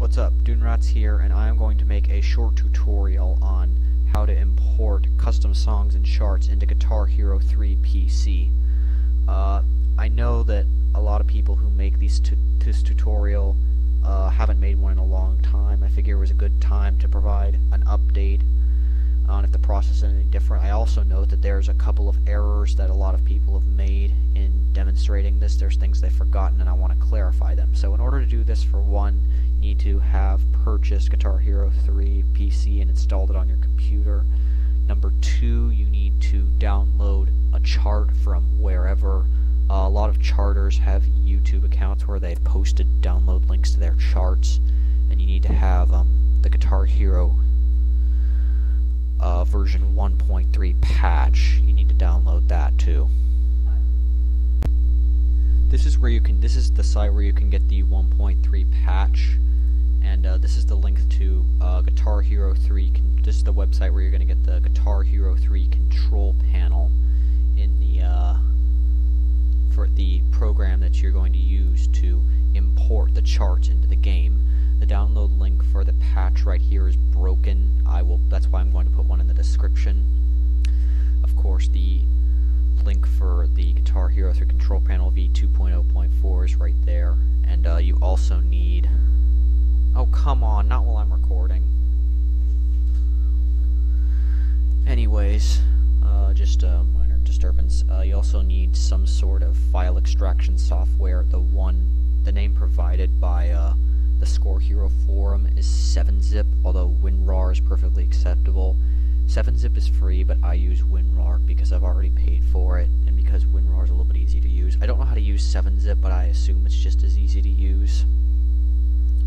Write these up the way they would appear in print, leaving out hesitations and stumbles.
What's up, Doonrats here, and I am going to make a short tutorial on how to import custom songs and charts into Guitar Hero 3 PC. I know that a lot of people who make this tutorial haven't made one in a long time. I figure it was a good time to provide an update on if the process is any different. I also note that there's a couple of errors that a lot of people have made in demonstrating this. There's things they've forgotten and I want to clarify them. So in order to do this, for one, you need to have purchased Guitar Hero 3 PC and installed it on your computer. Number two, you need to download a chart from wherever. A lot of charters have YouTube accounts where they've posted download links to their charts, and you need to have the Guitar Hero version 1.3 patch. You need to download that too. This is the site where you can get the 1.3 patch, and this is the link to Guitar Hero 3. This is the website where you're going to get the Guitar Hero 3 control panel in the for the program that you're going to use to import the charts into the game. The download link for the patch right here is broken. That's why I'm going to put one in the description. Of course, the link for the Guitar Hero 3 control panel v2.0.4 is right there. And you also need... Oh, come on, not while I'm recording. Anyways, just a minor disturbance. You also need some sort of file extraction software. The name provided by the ScoreHero forum is 7-zip, although WinRAR is perfectly acceptable. 7-zip is free, but I use WinRAR because I've already paid for it, and because WinRAR is a little bit easy to use. I don't know how to use 7-zip, but I assume it's just as easy to use.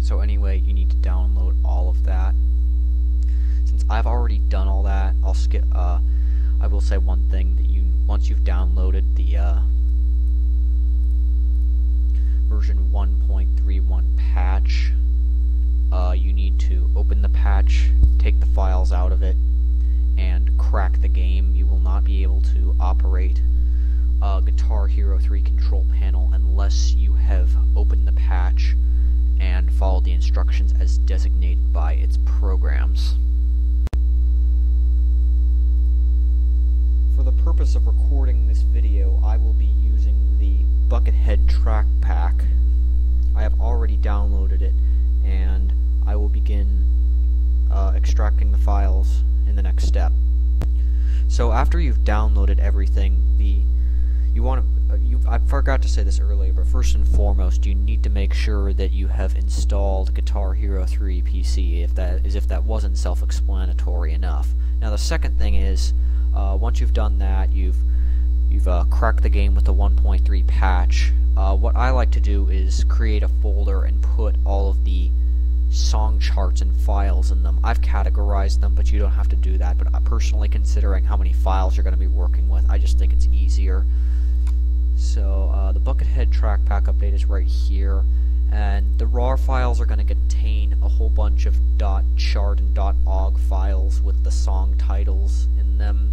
So anyway, you need to download all of that. Since I've already done all that, I'll skip. I will say one thing, that once you've downloaded the version 1.31 patch, you need to open the patch, take the files out of it, and crack the game. You will not be able to operate Guitar Hero 3 control panel unless you have opened the patch and followed the instructions as designated by its programs. For the purpose of recording this video, I will be using the Buckethead track pack. I have already downloaded it, and I will begin extracting the files in the next step. So after you've downloaded everything, I forgot to say this earlier, but first and foremost, you need to make sure that you have installed Guitar Hero 3 PC, if that wasn't self-explanatory enough. Now the second thing is, once you've done that, you've cracked the game with the 1.3 patch. What I like to do is create a folder and put all of the song charts and files in them. I've categorized them, but you don't have to do that. But personally, considering how many files you're going to be working with, I just think it's easier. So the Buckethead track pack update is right here, and the RAR files are going to contain a whole bunch of .chart and .ogg files with the song titles in them.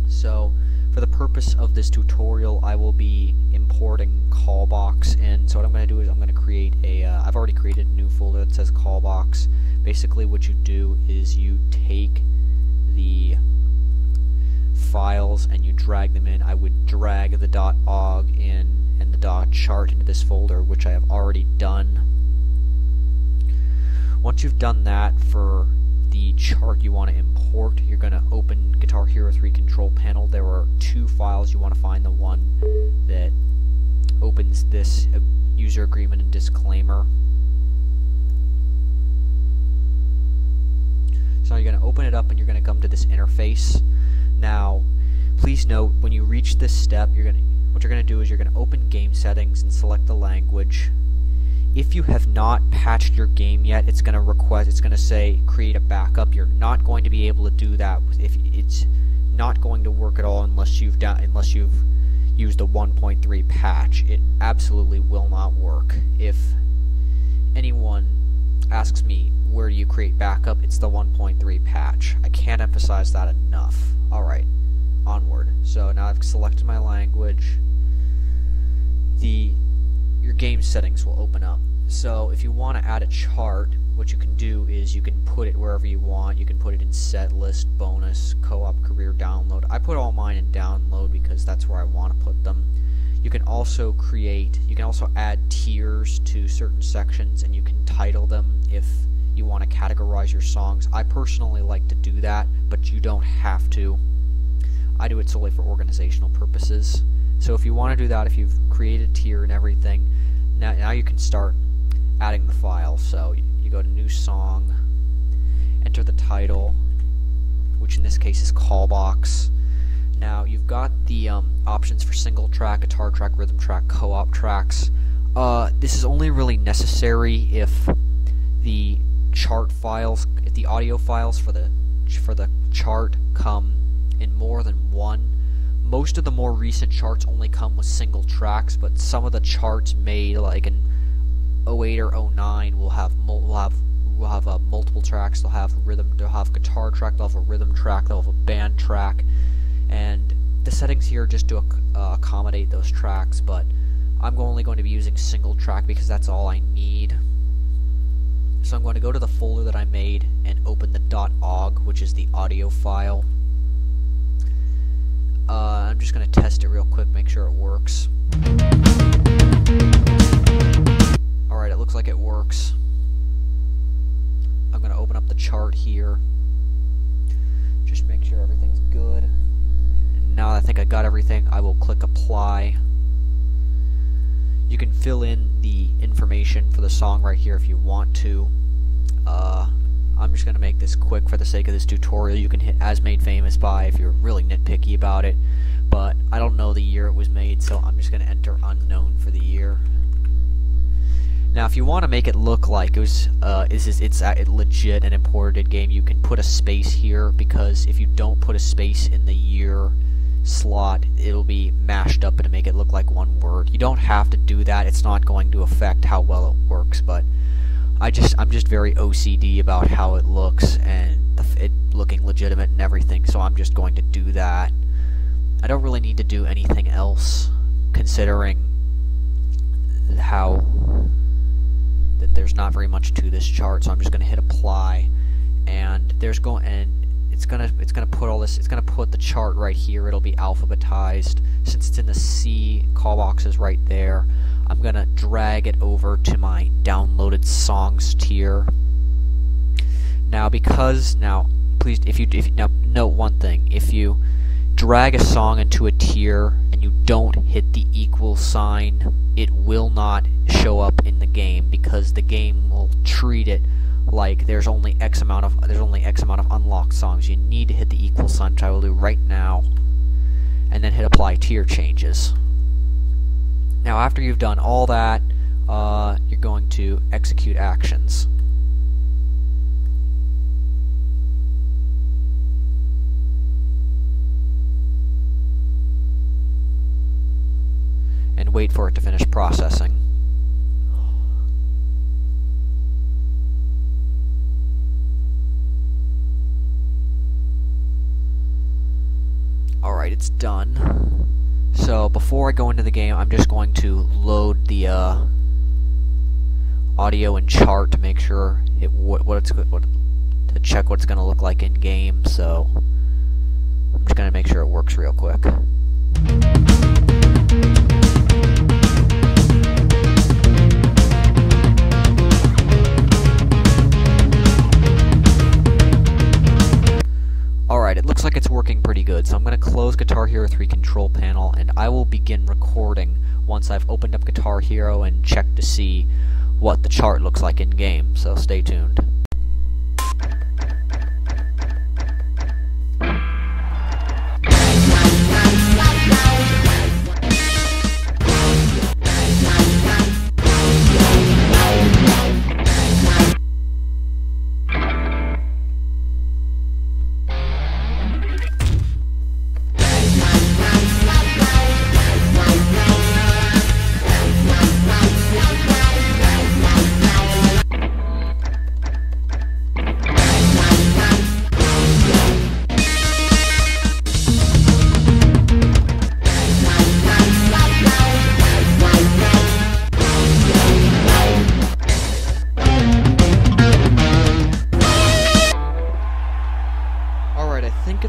So for the purpose of this tutorial, I will be importing callbox in. So what I'm going to do is I'm going to create I've already created a new folder that says callbox. Basically what you do is you take the files and you drag them in. I would drag the .ogg in and the .chart into this folder, which I have already done. Once you've done that, for the chart you want to import, you're going to open Guitar Hero 3 control panel. There are two files. You want to find the one that opens this user agreement and disclaimer. So you're going to open it up and you're going to come to this interface. Now, please note, when you reach this step, what you're going to do is you're going to open game settings and select the language. If you have not patched your game yet, it's going to say create a backup. You're not going to be able to do that. If it's not going to work at all unless you've used the 1.3 patch. It absolutely will not work. If anyone asks me where do you create backup, it's the 1.3 patch. I can't emphasize that enough. Alright, onward. So now I've selected my language. Your game settings will open up. So if you want to add a chart, what you can do is you can put it wherever you want. You can put it in set, list, bonus, co-op, career, download. I put all mine in download because that's where I want to put them. You can also add tiers to certain sections, and you can title them if you want to categorize your songs. I personally like to do that, but you don't have to. I do it solely for organizational purposes. So if you want to do that, if you've created a tier and everything, now you can start adding the file. So you go to new song, enter the title, which in this case is callbox. Now you've got the options for single track, guitar track, rhythm track, co-op tracks. This is only really necessary if the chart files, if the audio files for the chart come in more than one. Most of the more recent charts only come with single tracks, but some of the charts made like in 08 or 09 will have multiple tracks. They'll have rhythm, they'll have guitar track, they'll have a rhythm track, they'll have a band track, and the settings here are just to accommodate those tracks. But I'm only going to be using single track because that's all I need. So I'm going to go to the folder that I made and open the .ogg, which is the audio file. I'm just going to test it real quick, make sure it works. Alright, it looks like it works. I'm going to open up the chart here. Just make sure everything's good. And now I think I got everything, I will click apply. You can fill in the information for the song right here if you want to. I'm just going to make this quick for the sake of this tutorial. You can hit as made famous by if you're really nitpicky about it, but I don't know the year it was made, so I'm just going to enter unknown for the year. Now if you want to make it look like it's a legit and imported game, you can put a space here, because if you don't put a space in the year slot, it'll be mashed up and make it look like one word. You don't have to do that. It's not going to affect how well it works, but I'm just very OCD about how it looks and it looking legitimate and everything, so I'm just going to do that. I don't really need to do anything else, considering how that there's not very much to this chart. So I'm just going to hit apply, and it's gonna put all this. It's gonna put the chart right here. It'll be alphabetized. Since it's in the C, call box is right there. I'm gonna drag it over to my downloaded songs tier. Now, please, now note one thing: if you drag a song into a tier and you don't hit the equal sign, it will not show up in the game, because the game will treat it like there's only X amount of unlocked songs. You need to hit the equal sign, which I will do right now, and then hit apply tier changes. Now after you've done all that, you're going to execute actions. And wait for it to finish processing. Alright, it's done. So before I go into the game, I'm just going to load the audio and chart to make sure to check what it's going to look like in game. So I'm just going to make sure it works real quick. Alright, it looks like it's working pretty good, so I'm going to close Guitar Hero 3 control panel, and I will begin recording once I've opened up Guitar Hero and checked to see what the chart looks like in game, so stay tuned.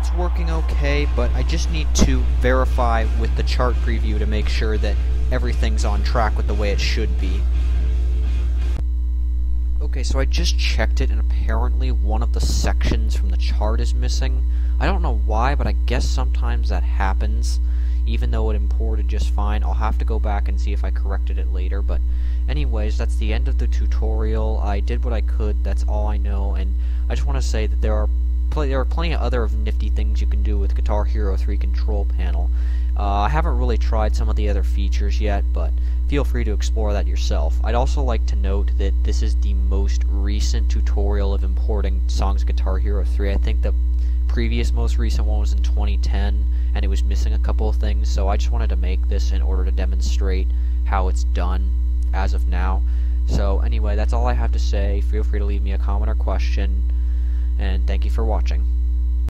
it's working okay, but I just need to verify with the chart preview to make sure that everything's on track with the way it should be. Okay, so I just checked it, and apparently one of the sections from the chart is missing. I don't know why, but I guess sometimes that happens, even though it imported just fine. I'll have to go back and see if I corrected it later, but anyways, that's the end of the tutorial. I did what I could, that's all I know, and I just want to say that there are plenty of other nifty things you can do with Guitar Hero 3 control panel. I haven't really tried some of the other features yet, but feel free to explore that yourself. I'd also like to note that this is the most recent tutorial of importing songs Guitar Hero 3. I think the previous most recent one was in 2010, and it was missing a couple of things, so I just wanted to make this in order to demonstrate how it's done as of now. So anyway, that's all I have to say. Feel free to leave me a comment or question, and thank you for watching.